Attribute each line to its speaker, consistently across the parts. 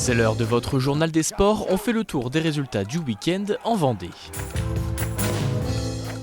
Speaker 1: C'est l'heure de votre journal des sports, on fait le tour des résultats du week-end en Vendée.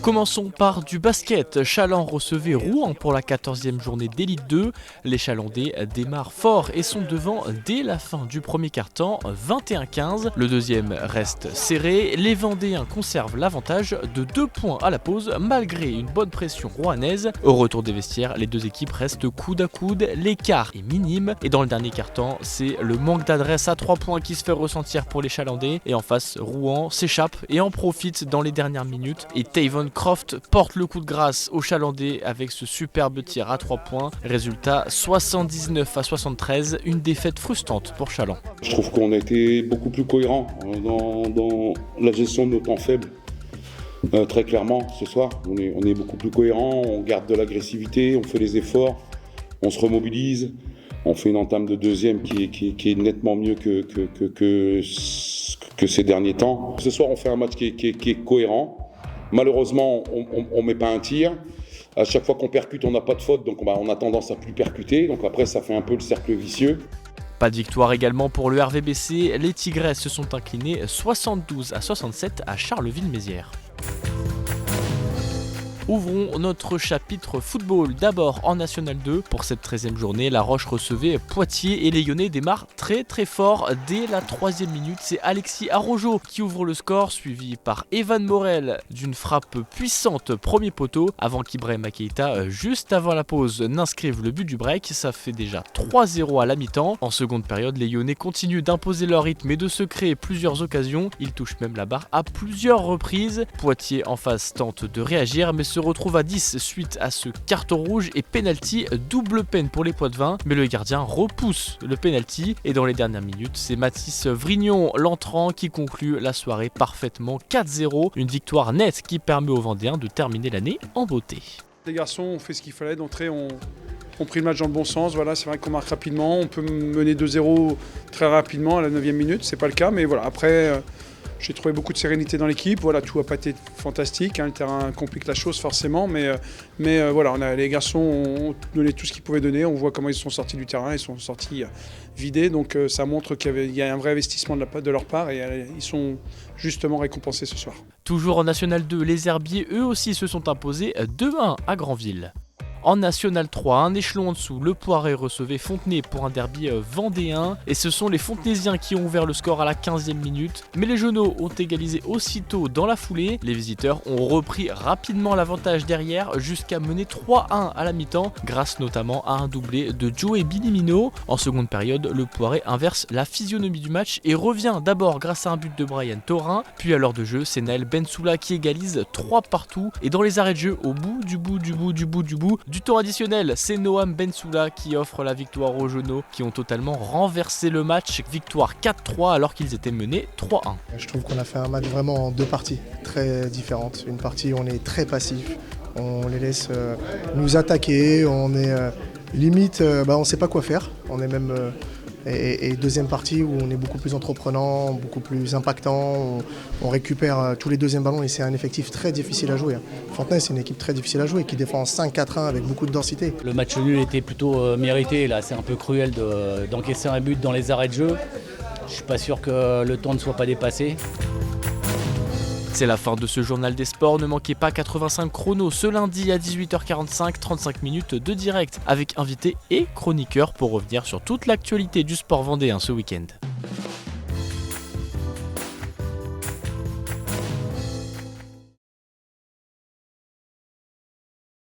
Speaker 1: Commençons par du basket. Chaland recevait Rouen pour la 14e journée d'Élite 2. Les Chalandais démarrent fort et sont devant dès la fin du premier quart-temps, 21-15. Le deuxième reste serré. Les Vendéens conservent l'avantage de 2 points à la pause malgré une bonne pression rouennaise. Au retour des vestiaires, les deux équipes restent coude à coude. L'écart est minime et dans le dernier quart-temps, c'est le manque d'adresse à 3 points qui se fait ressentir pour les Chalandais. Et en face, Rouen s'échappe et en profite dans les dernières minutes. Et Tavon Croft porte le coup de grâce aux Chalandais avec ce superbe tir à 3 points. Résultat 79-73, une défaite frustrante pour Chaland.
Speaker 2: Je trouve qu'on a été beaucoup plus cohérent dans la gestion de nos temps faibles. Très clairement, ce soir, on est beaucoup plus cohérent, on garde de l'agressivité, on fait les efforts, on se remobilise, on fait une entame de deuxième qui est nettement mieux que ces derniers temps. Ce soir, on fait un match qui est cohérent. Malheureusement, on ne met pas un tir. À chaque fois qu'on percute, on n'a pas de faute, donc on a tendance à plus percuter. Donc après, ça fait un peu le cercle vicieux.
Speaker 1: Pas de victoire également pour le RVBC. Les Tigresses se sont inclinés 72-67 à Charleville-Mézières. Ouvrons notre chapitre football d'abord en National 2. Pour cette 13e journée, La Roche recevait Poitiers et les Lyonnais démarrent très fort. Dès la 3e minute, c'est Alexis Arrojo qui ouvre le score, suivi par Evan Morel d'une frappe puissante premier poteau avant qu'Ibrahima Keita, juste avant la pause, n'inscrive le but du break. Ça fait déjà 3-0 à la mi-temps. En seconde période, les Lyonnais continuent d'imposer leur rythme et de se créer plusieurs occasions. Ils touchent même la barre à plusieurs reprises. Poitiers en face tente de réagir mais se retrouve à 10 suite à ce carton rouge et penalty, double peine pour les Poitevins, mais le gardien repousse le penalty et dans les dernières minutes, c'est Mathis Vrignon, l'entrant, qui conclut la soirée parfaitement 4-0, une victoire nette qui permet aux Vendéens de terminer l'année en beauté.
Speaker 3: Les garçons ont fait ce qu'il fallait d'entrée, ont pris le match dans le bon sens. Voilà, c'est vrai qu'on marque rapidement, on peut mener 2-0 très rapidement à la 9e minute, c'est pas le cas, mais voilà, après j'ai trouvé beaucoup de sérénité dans l'équipe. Voilà, tout n'a pas été fantastique. Le terrain complique la chose forcément. Mais voilà, les garçons ont donné tout ce qu'ils pouvaient donner. On voit comment ils sont sortis du terrain. Ils sont sortis vidés. Donc ça montre qu'il y a un vrai investissement de leur part. Et ils sont justement récompensés ce soir.
Speaker 1: Toujours en National 2, les Herbiers, eux aussi, se sont imposés 2-1 à Granville. En National 3, un échelon en dessous, le Poiret recevait Fontenay pour un derby vendéen. Et ce sont les Fontenaisiens qui ont ouvert le score à la 15e minute. Mais les Genoux ont égalisé aussitôt dans la foulée. Les visiteurs ont repris rapidement l'avantage derrière jusqu'à mener 3-1 à la mi-temps, grâce notamment à un doublé de Joey Bilimino. En seconde période, le Poiret inverse la physionomie du match et revient d'abord grâce à un but de Brian Thorin. Puis à l'heure de jeu, c'est Naël Bensoula qui égalise 3 partout. Et dans les arrêts de jeu, au bout du temps additionnel, c'est Noam Bensoula qui offre la victoire aux Genoux qui ont totalement renversé le match. Victoire 4-3 alors qu'ils étaient menés 3-1.
Speaker 4: Je trouve qu'on a fait un match vraiment en 2 parties très différentes. Une partie où on est très passif, on les laisse nous attaquer, on est limite, on ne sait pas quoi faire. On est même et deuxième partie où on est beaucoup plus entreprenant, beaucoup plus impactant, on récupère tous les deuxièmes ballons et c'est un effectif très difficile à jouer. Fontenay, c'est une équipe très difficile à jouer qui défend 5-4-1 avec beaucoup de densité.
Speaker 5: Le match nul était plutôt mérité, là c'est un peu cruel d'encaisser un but dans les arrêts de jeu. Je suis pas sûr que le temps ne soit pas dépassé.
Speaker 1: C'est la fin de ce journal des sports, ne manquez pas 85 chronos ce lundi à 18h45, 35 minutes de direct avec invités et chroniqueurs pour revenir sur toute l'actualité du sport vendéen ce week-end.